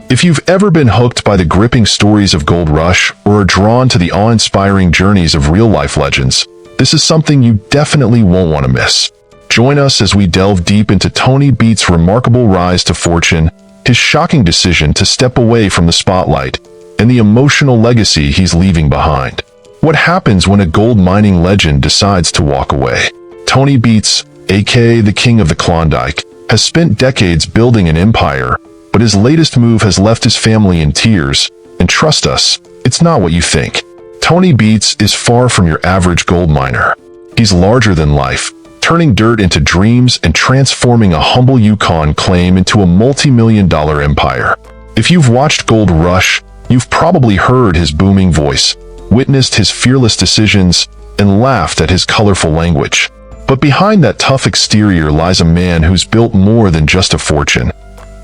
If you've ever been hooked by the gripping stories of Gold Rush or are drawn to the awe-inspiring journeys of real-life legends, this is something you definitely won't want to miss. Join us as we delve deep into Tony Beets' remarkable rise to fortune, his shocking decision to step away from the spotlight, and the emotional legacy he's leaving behind. What happens when a gold mining legend decides to walk away? Tony Beets, aka the King of the Klondike, has spent decades building an empire, but his latest move has left his family in tears, and trust us, it's not what you think. Tony Beets is far from your average gold miner. He's larger than life, turning dirt into dreams and transforming a humble Yukon claim into a multi-million-dollar empire. If you've watched Gold Rush, you've probably heard his booming voice, witnessed his fearless decisions, and laughed at his colorful language. But behind that tough exterior lies a man who's built more than just a fortune.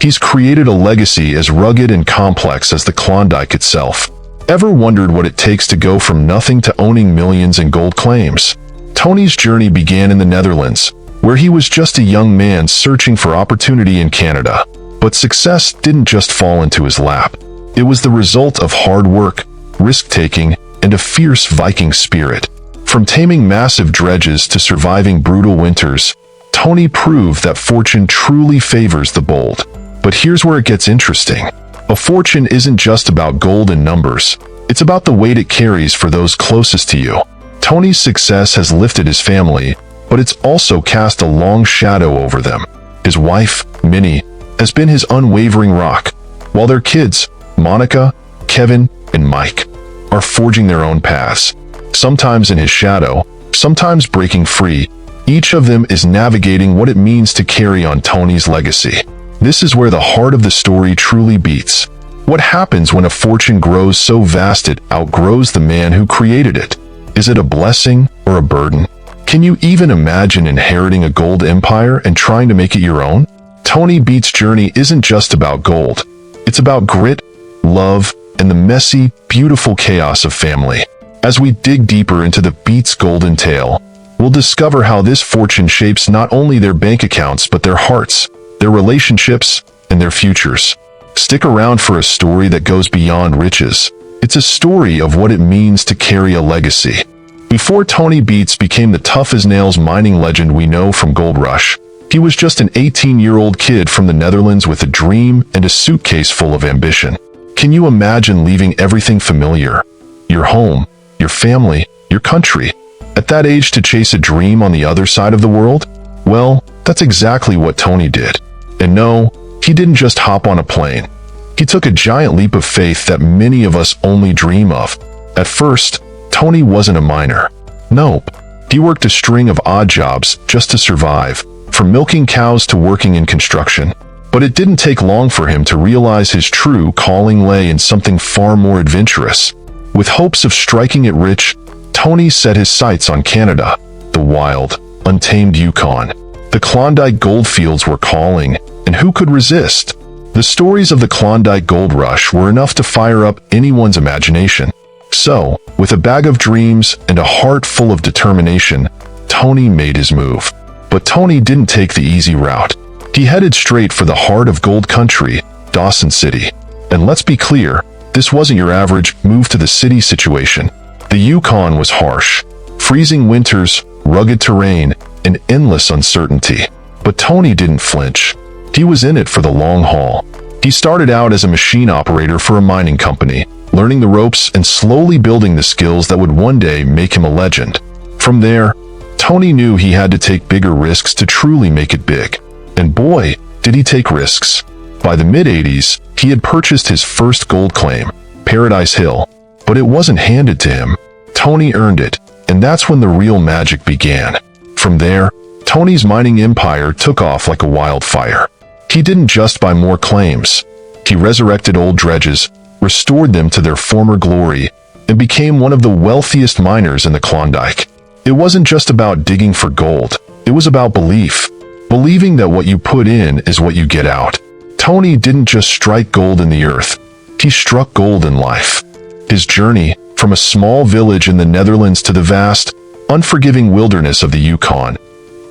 He's created a legacy as rugged and complex as the Klondike itself. Ever wondered what it takes to go from nothing to owning millions in gold claims? Tony's journey began in the Netherlands, where he was just a young man searching for opportunity in Canada. But success didn't just fall into his lap. It was the result of hard work, risk-taking, and a fierce Viking spirit. From taming massive dredges to surviving brutal winters, Tony proved that fortune truly favors the bold. But here's where it gets interesting. A fortune isn't just about gold and numbers. It's about the weight it carries for those closest to you. Tony's success has lifted his family, but it's also cast a long shadow over them. His wife, Minnie, has been his unwavering rock, while their kids, Monica, Kevin, and Mike, are forging their own paths. Sometimes in his shadow, sometimes breaking free, each of them is navigating what it means to carry on Tony's legacy. This is where the heart of the story truly beats. What happens when a fortune grows so vast it outgrows the man who created it? Is it a blessing or a burden? Can you even imagine inheriting a gold empire and trying to make it your own? Tony Beets' journey isn't just about gold. It's about grit, love, and the messy, beautiful chaos of family. As we dig deeper into the Beets' golden tale, we'll discover how this fortune shapes not only their bank accounts but their hearts, their relationships, and their futures. Stick around for a story that goes beyond riches. It's a story of what it means to carry a legacy. Before Tony Beets became the tough-as-nails mining legend we know from Gold Rush, he was just an 18-year-old kid from the Netherlands with a dream and a suitcase full of ambition. Can you imagine leaving everything familiar? Your home, your family, your country, at that age to chase a dream on the other side of the world? Well, that's exactly what Tony did. And no, he didn't just hop on a plane. He took a giant leap of faith that many of us only dream of. At first, Tony wasn't a miner. Nope. He worked a string of odd jobs just to survive, from milking cows to working in construction. But it didn't take long for him to realize his true calling lay in something far more adventurous. With hopes of striking it rich, Tony set his sights on Canada, the wild, untamed Yukon. The Klondike goldfields were calling, and who could resist? The stories of the Klondike Gold Rush were enough to fire up anyone's imagination. So, with a bag of dreams and a heart full of determination, Tony made his move. But Tony didn't take the easy route. He headed straight for the heart of gold country, Dawson City. And let's be clear, this wasn't your average move to the city situation. The Yukon was harsh. Freezing winters, rugged terrain, and endless uncertainty. But Tony didn't flinch. He was in it for the long haul. He started out as a machine operator for a mining company, learning the ropes and slowly building the skills that would one day make him a legend. From there, Tony knew he had to take bigger risks to truly make it big. And boy, did he take risks. By the mid-80s, he had purchased his first gold claim, Paradise Hill. But it wasn't handed to him. Tony earned it, and that's when the real magic began. From there, Tony's mining empire took off like a wildfire. He didn't just buy more claims. He resurrected old dredges, restored them to their former glory, and became one of the wealthiest miners in the Klondike. It wasn't just about digging for gold. It was about belief. Believing that what you put in is what you get out. Tony didn't just strike gold in the earth. He struck gold in life. His journey, from a small village in the Netherlands to the vast, unforgiving wilderness of the Yukon,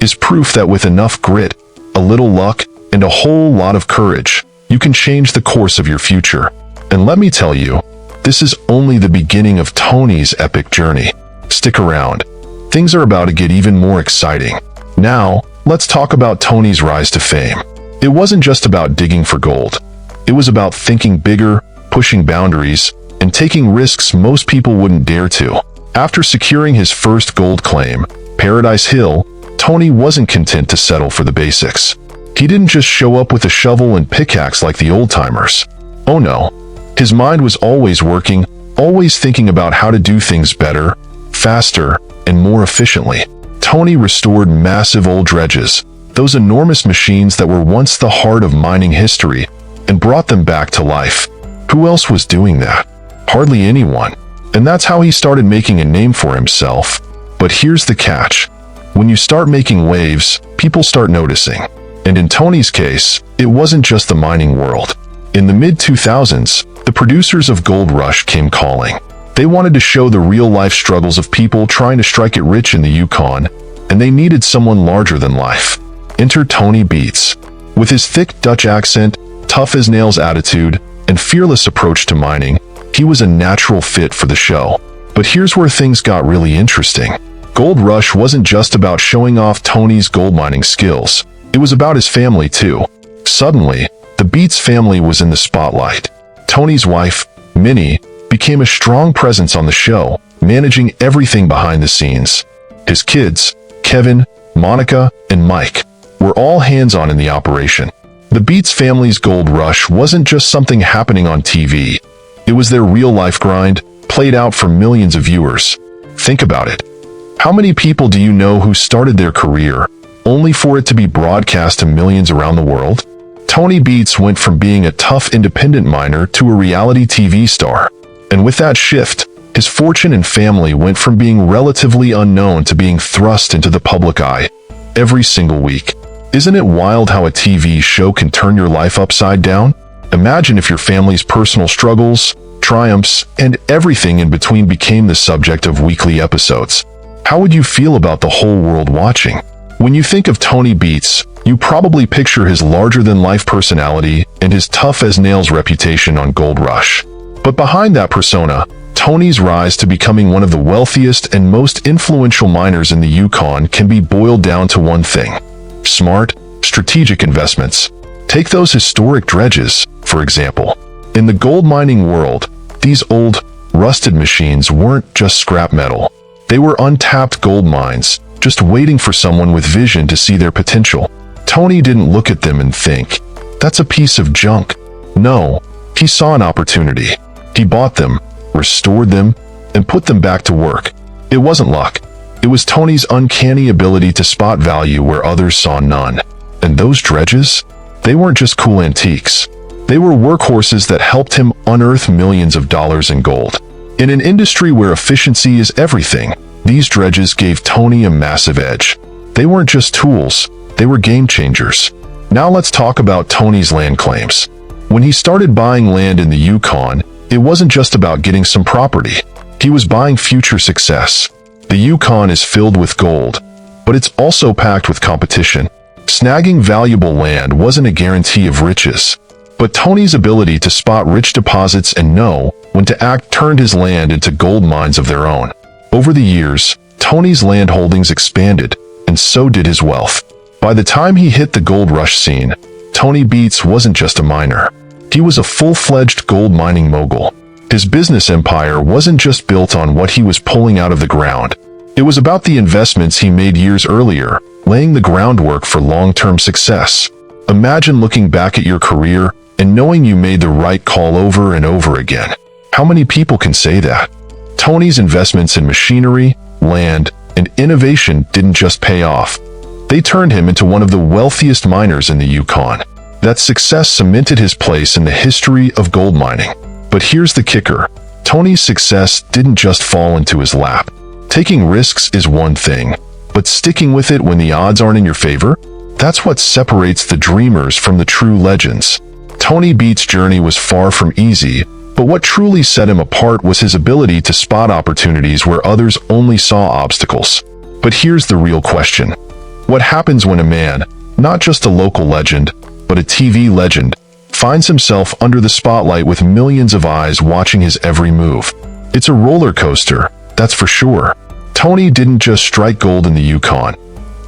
is proof that with enough grit, a little luck, and a whole lot of courage, you can change the course of your future. And let me tell you, this is only the beginning of Tony's epic journey. Stick around. Things are about to get even more exciting. Now, let's talk about Tony's rise to fame. It wasn't just about digging for gold. It was about thinking bigger, pushing boundaries, and taking risks most people wouldn't dare to. After securing his first gold claim, Paradise Hill, Tony wasn't content to settle for the basics. He didn't just show up with a shovel and pickaxe like the old-timers. Oh no. His mind was always working, always thinking about how to do things better, faster, and more efficiently. Tony restored massive old dredges, those enormous machines that were once the heart of mining history, and brought them back to life. Who else was doing that? Hardly anyone. And that's how he started making a name for himself. But here's the catch. When you start making waves, people start noticing. And in Tony's case, it wasn't just the mining world. In the mid-2000s, the producers of Gold Rush came calling. They wanted to show the real-life struggles of people trying to strike it rich in the Yukon, and they needed someone larger than life. Enter Tony Beets. With his thick Dutch accent, tough-as-nails attitude, and fearless approach to mining, he was a natural fit for the show. But here's where things got really interesting. Gold Rush wasn't just about showing off Tony's gold mining skills. It was about his family too. Suddenly, the Beets family was in the spotlight. Tony's wife, Minnie, became a strong presence on the show, managing everything behind the scenes. His kids, Kevin, Monica, and Mike, were all hands-on in the operation. The Beets family's gold rush wasn't just something happening on TV. It was their real-life grind, played out for millions of viewers. Think about it. How many people do you know who started their career only for it to be broadcast to millions around the world? Tony Beets went from being a tough independent miner to a reality TV star. And with that shift, his fortune and family went from being relatively unknown to being thrust into the public eye every single week. Isn't it wild how a TV show can turn your life upside down? Imagine if your family's personal struggles, triumphs, and everything in between became the subject of weekly episodes. How would you feel about the whole world watching? When you think of Tony Beets, you probably picture his larger-than-life personality and his tough-as-nails reputation on Gold Rush. But behind that persona, Tony's rise to becoming one of the wealthiest and most influential miners in the Yukon can be boiled down to one thing: smart, strategic investments. Take those historic dredges, for example. In the gold mining world, these old, rusted machines weren't just scrap metal. They were untapped gold mines, just waiting for someone with vision to see their potential. Tony didn't look at them and think, "That's a piece of junk." No, he saw an opportunity. He bought them, restored them, and put them back to work. It wasn't luck. It was Tony's uncanny ability to spot value where others saw none. And those dredges? They weren't just cool antiques. They were workhorses that helped him unearth millions of dollars in gold. In an industry where efficiency is everything, these dredges gave Tony a massive edge. They weren't just tools, they were game changers. Now let's talk about Tony's land claims. When he started buying land in the Yukon, it wasn't just about getting some property. He was buying future success. The Yukon is filled with gold, but it's also packed with competition. Snagging valuable land wasn't a guarantee of riches, but Tony's ability to spot rich deposits and know when to act turned his land into gold mines of their own. Over the years, Tony's land holdings expanded, and so did his wealth. By the time he hit the gold rush scene, Tony Beets wasn't just a miner. He was a full-fledged gold mining mogul. His business empire wasn't just built on what he was pulling out of the ground. It was about the investments he made years earlier, laying the groundwork for long-term success. Imagine looking back at your career and knowing you made the right call over and over again. How many people can say that? Tony's investments in machinery, land, and innovation didn't just pay off. They turned him into one of the wealthiest miners in the Yukon. That success cemented his place in the history of gold mining. But here's the kicker. Tony's success didn't just fall into his lap. Taking risks is one thing, but sticking with it when the odds aren't in your favor? That's what separates the dreamers from the true legends. Tony Beets' journey was far from easy, but what truly set him apart was his ability to spot opportunities where others only saw obstacles. But here's the real question. What happens when a man, not just a local legend, but a TV legend, finds himself under the spotlight with millions of eyes watching his every move. It's a roller coaster, that's for sure. Tony didn't just strike gold in the Yukon.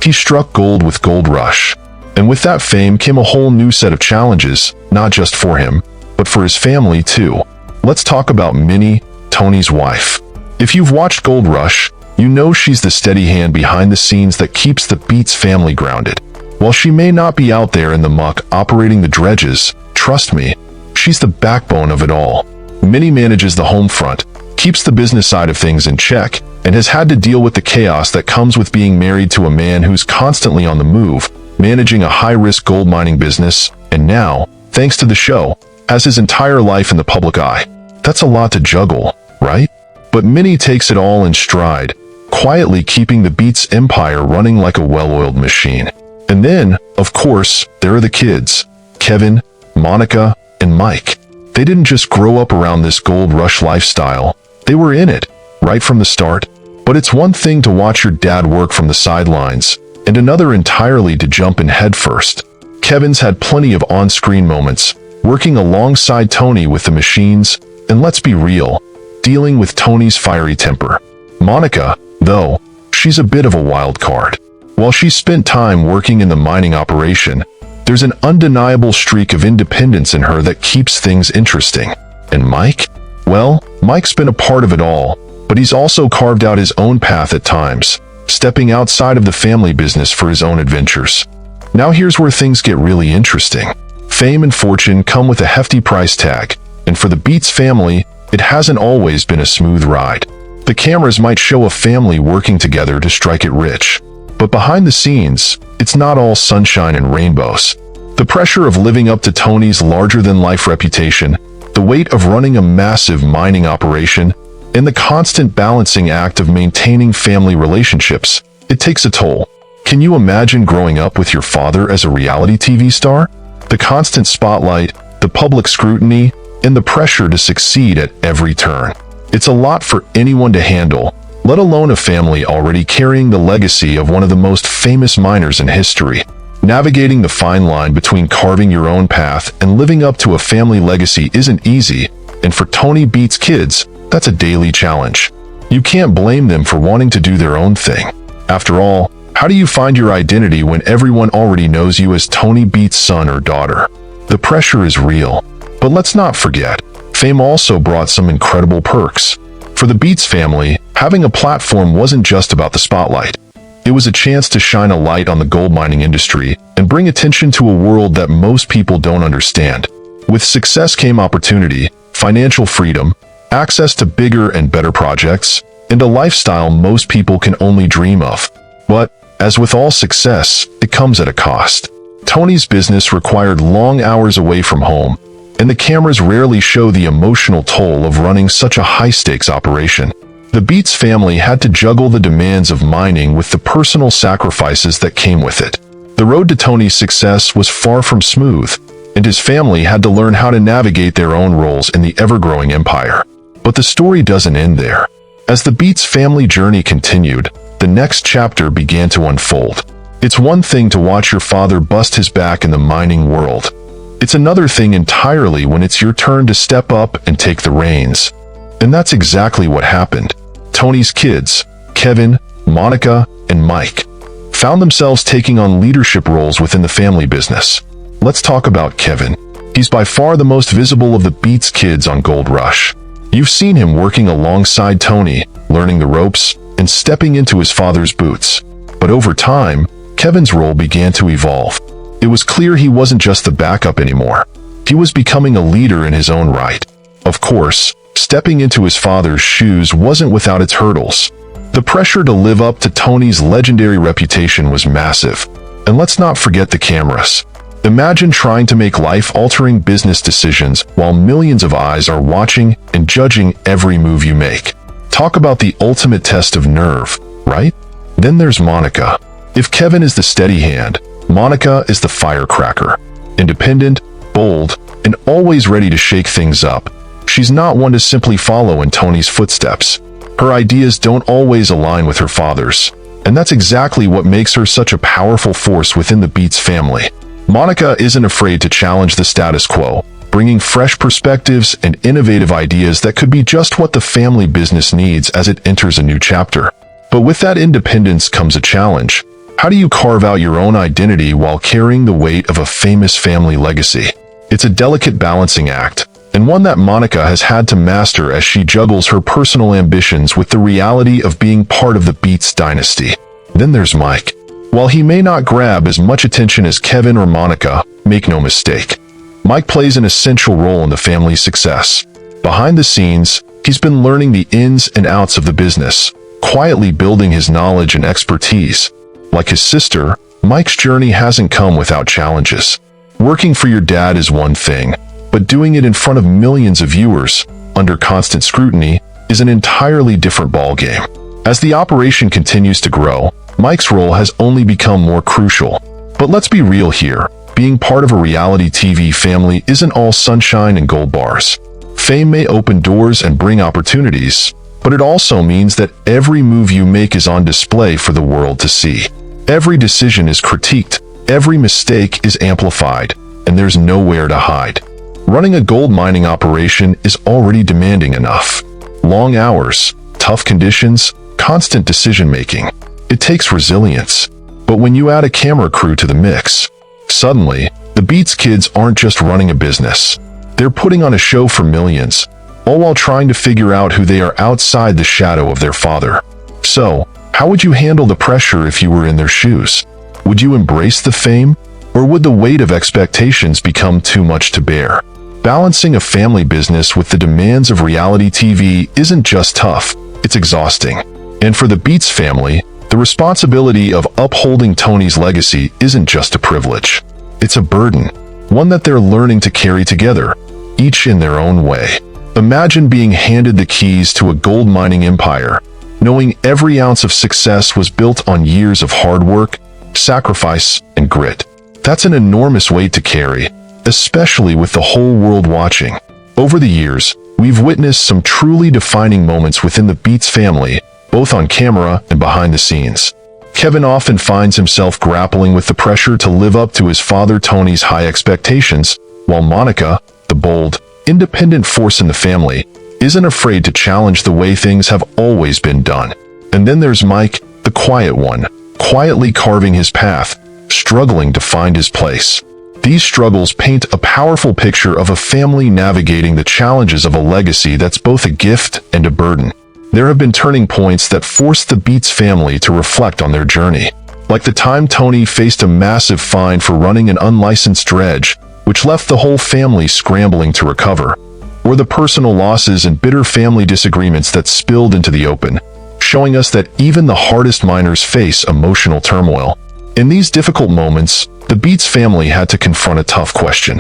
He struck gold with Gold Rush. And with that fame came a whole new set of challenges, not just for him, but for his family too. Let's talk about Minnie, Tony's wife. If you've watched Gold Rush, you know she's the steady hand behind the scenes that keeps the Beets family grounded. While she may not be out there in the muck operating the dredges, trust me, she's the backbone of it all. Minnie manages the home front, keeps the business side of things in check, and has had to deal with the chaos that comes with being married to a man who's constantly on the move, managing a high-risk gold mining business, and now, thanks to the show, has his entire life in the public eye. That's a lot to juggle, right? But Minnie takes it all in stride, quietly keeping the Beets empire running like a well-oiled machine. And then, of course, there are the kids, Kevin, Monica, and Mike. They didn't just grow up around this gold rush lifestyle, they were in it, right from the start. But it's one thing to watch your dad work from the sidelines, and another entirely to jump in headfirst. Kevin's had plenty of on-screen moments, working alongside Tony with the machines, and let's be real, dealing with Tony's fiery temper. Monica, though, she's a bit of a wild card. While she spent time working in the mining operation, there's an undeniable streak of independence in her that keeps things interesting. And Mike? Well, Mike's been a part of it all, but he's also carved out his own path at times, stepping outside of the family business for his own adventures. Now here's where things get really interesting. Fame and fortune come with a hefty price tag, and for the Beets family, it hasn't always been a smooth ride. The cameras might show a family working together to strike it rich, but behind the scenes, it's not all sunshine and rainbows. The pressure of living up to Tony's larger-than-life reputation, the weight of running a massive mining operation, and the constant balancing act of maintaining family relationships, it takes a toll. Can you imagine growing up with your father as a reality TV star? The constant spotlight, the public scrutiny, and the pressure to succeed at every turn. It's a lot for anyone to handle, let alone a family already carrying the legacy of one of the most famous miners in history. Navigating the fine line between carving your own path and living up to a family legacy isn't easy, and for Tony Beets' kids, that's a daily challenge. You can't blame them for wanting to do their own thing. After all, how do you find your identity when everyone already knows you as Tony Beets' son or daughter? The pressure is real. But let's not forget, fame also brought some incredible perks. For the Beets family, having a platform wasn't just about the spotlight. It was a chance to shine a light on the gold mining industry and bring attention to a world that most people don't understand. With success came opportunity, financial freedom, access to bigger and better projects, and a lifestyle most people can only dream of. But, as with all success, it comes at a cost. Tony's business required long hours away from home, and the cameras rarely show the emotional toll of running such a high-stakes operation. The Beets family had to juggle the demands of mining with the personal sacrifices that came with it. The road to Tony's success was far from smooth, and his family had to learn how to navigate their own roles in the ever-growing empire. But the story doesn't end there. As the Beets family journey continued, the next chapter began to unfold. It's one thing to watch your father bust his back in the mining world. It's another thing entirely when it's your turn to step up and take the reins. And that's exactly what happened. Tony's kids, Kevin, Monica, and Mike, found themselves taking on leadership roles within the family business. Let's talk about Kevin. He's by far the most visible of the Beets kids on Gold Rush. You've seen him working alongside Tony, learning the ropes, and stepping into his father's boots. But over time, Kevin's role began to evolve. It was clear he wasn't just the backup anymore. He was becoming a leader in his own right. Of course, stepping into his father's shoes wasn't without its hurdles. The pressure to live up to Tony's legendary reputation was massive. And let's not forget the cameras. Imagine trying to make life-altering business decisions while millions of eyes are watching and judging every move you make. Talk about the ultimate test of nerve, right? Then there's Monica. If Kevin is the steady hand, Monica is the firecracker. Independent, bold, and always ready to shake things up. She's not one to simply follow in Tony's footsteps. Her ideas don't always align with her father's, and that's exactly what makes her such a powerful force within the Beets family. Monica isn't afraid to challenge the status quo, bringing fresh perspectives and innovative ideas that could be just what the family business needs as it enters a new chapter. But with that independence comes a challenge. How do you carve out your own identity while carrying the weight of a famous family legacy? It's a delicate balancing act, and one that Monica has had to master as she juggles her personal ambitions with the reality of being part of the Beets dynasty. Then there's Mike. While he may not grab as much attention as Kevin or Monica, make no mistake, Mike plays an essential role in the family's success. Behind the scenes, he's been learning the ins and outs of the business, quietly building his knowledge and expertise. Like his sister, Mike's journey hasn't come without challenges. Working for your dad is one thing, but doing it in front of millions of viewers, under constant scrutiny, is an entirely different ballgame. As the operation continues to grow, Mike's role has only become more crucial. But let's be real here, being part of a reality TV family isn't all sunshine and gold bars. Fame may open doors and bring opportunities, but it also means that every move you make is on display for the world to see. Every decision is critiqued, every mistake is amplified, and there's nowhere to hide. Running a gold mining operation is already demanding enough. Long hours, tough conditions, constant decision-making. It takes resilience. But when you add a camera crew to the mix, suddenly, the Beets kids aren't just running a business. They're putting on a show for millions, all while trying to figure out who they are outside the shadow of their father. So, how would you handle the pressure if you were in their shoes? Would you embrace the fame, or would the weight of expectations become too much to bear? Balancing a family business with the demands of reality TV isn't just tough, it's exhausting. And for the Beets family, the responsibility of upholding Tony's legacy isn't just a privilege. It's a burden, one that they're learning to carry together, each in their own way. Imagine being handed the keys to a gold mining empire, knowing every ounce of success was built on years of hard work, sacrifice, and grit. That's an enormous weight to carry, especially with the whole world watching. Over the years, we've witnessed some truly defining moments within the Beets family, both on camera and behind the scenes. Kevin often finds himself grappling with the pressure to live up to his father Tony's high expectations, while Monica, the bold, independent force in the family, isn't afraid to challenge the way things have always been done. And then there's Mike, the quiet one, quietly carving his path, struggling to find his place. These struggles paint a powerful picture of a family navigating the challenges of a legacy that's both a gift and a burden. There have been turning points that forced the Beets family to reflect on their journey, like the time Tony faced a massive fine for running an unlicensed dredge, which left the whole family scrambling to recover, or the personal losses and bitter family disagreements that spilled into the open, showing us that even the hardest miners face emotional turmoil. In these difficult moments, the Beets family had to confront a tough question.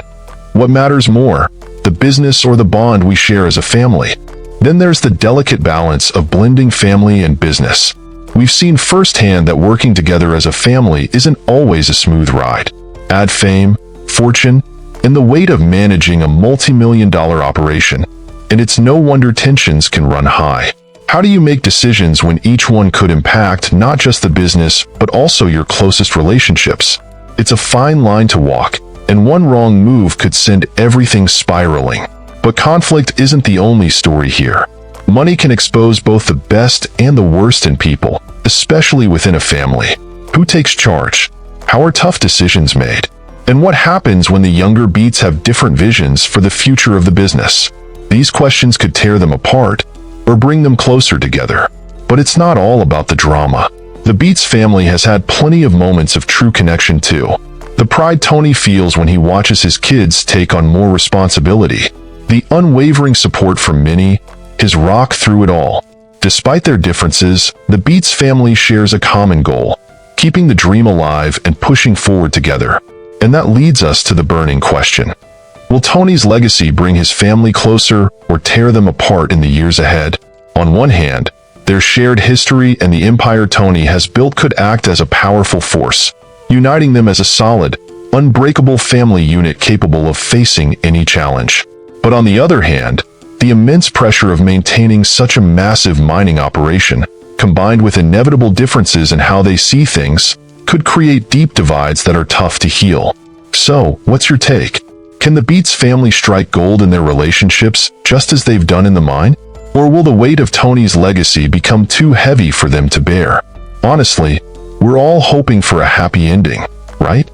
What matters more, the business or the bond we share as a family? Then there's the delicate balance of blending family and business. We've seen firsthand that working together as a family isn't always a smooth ride. Add fame, fortune, and the weight of managing a multi-million-dollar operation, and it's no wonder tensions can run high. How do you make decisions when each one could impact not just the business, but also your closest relationships? It's a fine line to walk, and one wrong move could send everything spiraling. But conflict isn't the only story here. Money can expose both the best and the worst in people, especially within a family. Who takes charge? How are tough decisions made? And what happens when the younger Beets have different visions for the future of the business? These questions could tear them apart or bring them closer together. But it's not all about the drama. The Beets family has had plenty of moments of true connection too. The pride Tony feels when he watches his kids take on more responsibility. The unwavering support from Minnie, his rock through it all. Despite their differences, the Beets family shares a common goal, keeping the dream alive and pushing forward together. And that leads us to the burning question. Will Tony's legacy bring his family closer or tear them apart in the years ahead? On one hand, their shared history and the empire Tony has built could act as a powerful force, uniting them as a solid, unbreakable family unit capable of facing any challenge. But on the other hand, the immense pressure of maintaining such a massive mining operation, combined with inevitable differences in how they see things, could create deep divides that are tough to heal. So, what's your take? Can the Beets family strike gold in their relationships just as they've done in the mine? Or will the weight of Tony's legacy become too heavy for them to bear? Honestly, we're all hoping for a happy ending, right?